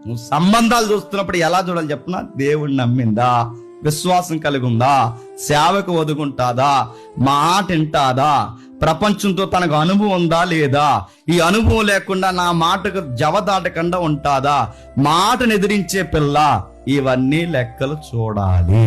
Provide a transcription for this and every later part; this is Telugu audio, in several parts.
నువ్వు సంబంధాలు చూస్తున్నప్పుడు ఎలా చూడాలి చెప్పనా? దేవుణ్ణి నమ్మిందా, విశ్వాసం కలిగి ఉందా, సేవకు ఒదుగుంటాదా, మాట వింటాదా, ప్రపంచంతో తనకు అనుభవం ఉందా లేదా, ఈ అనుభవం లేకుండా నా మాటకు జవదాటకుండా ఉంటాదా, మాటను ఎదిరించే పిల్ల, ఇవన్నీ లెక్కలు చూడాలి.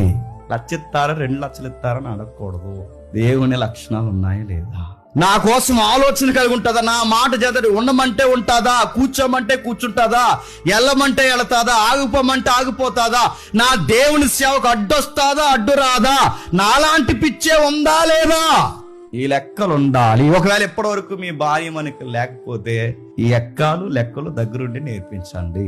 1,00,000 ఇస్తారా 2 లక్షలు ఇస్తారని అడగకూడదు. దేవుని లక్షణాలు ఉన్నాయా లేదా, నా కోసం ఆలోచన కలిగి ఉంటుందా, నా మాట చేత ఉండమంటే ఉంటుందా, కూర్చోమంటే కూర్చుంటుందా, వెళ్ళమంటే వెళతాదా, ఆగిపోమంటే ఆగిపోతాదా, నా దేవుని సేవకు అడ్డొస్తాదా అడ్డు రాదా, నాలాంటి పిచ్చే ఉందా లేదా, ఈ లెక్కలు ఉండాలి. ఒకవేళ ఎప్పటి వరకు మీ భార్య మనకి లేకపోతే ఈ లెక్కలు దగ్గరుండి నేర్పించండి,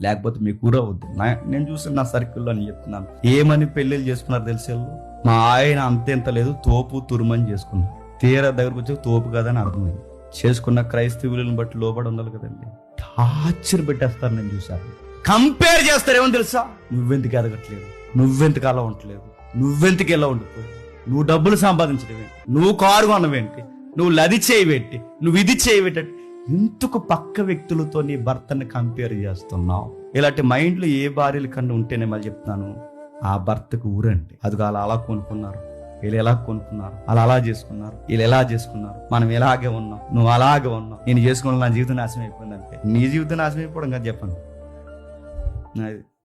లేకపోతే మీకు కూడా అవుద్ది. నేను చూసిన నా సర్కిల్లో నేను చెప్తున్నాను, ఏమని పెళ్లిళ్ళు చేసుకున్నారు తెలిసి, మా ఆయన అంతేంత లేదు, తోపు తురుమని చేసుకున్నారు. తీరా దగ్గరకు వచ్చి తోపు కదని అర్థమైంది. చేసుకున్న క్రైస్తవులను బట్టి లోబడి ఉండాలి కదండి. టార్చర్ పెట్టేస్తారు. నేను చూసాను. కంపేర్ చేస్తారు. ఏమని తెలుసా, నువ్వెందుకు ఎదగట్లేదు, నువ్వెందుకు అలా ఉండట్లేదు, నువ్వెందుకు ఎలా ఉండిపోయావు, నువ్వు డబ్బులు సంపాదించడమేంటి, నువ్వు కారు కొనవేంటి, నువ్వు లది చేయబెట్టి, నువ్వు ఇది చేయబెట్టి, ఎందుకు పక్క వ్యక్తులతో నీ భర్తని కంపేర్ చేస్తున్నావు? ఇలాంటి మైండ్లు ఏ భార్యల కన్నా ఉంటేనే మళ్ళీ చెప్తున్నాను, ఆ భర్తకు ఊరండి. అది అలా కొనుక్కున్నారు, వీళ్ళు ఎలా కొనుక్కున్నారు, అలా చేసుకున్నారు, వీళ్ళు ఎలా చేసుకున్నారు, మనం ఎలాగే ఉన్నాం, నువ్వు అలాగే ఉన్నావు, నేను చేసుకున్న నా జీవితం నాశనం అయిపోయింది. అంటే నీ జీవితం నాశనం అయిపోవడం కదా చెప్పండి.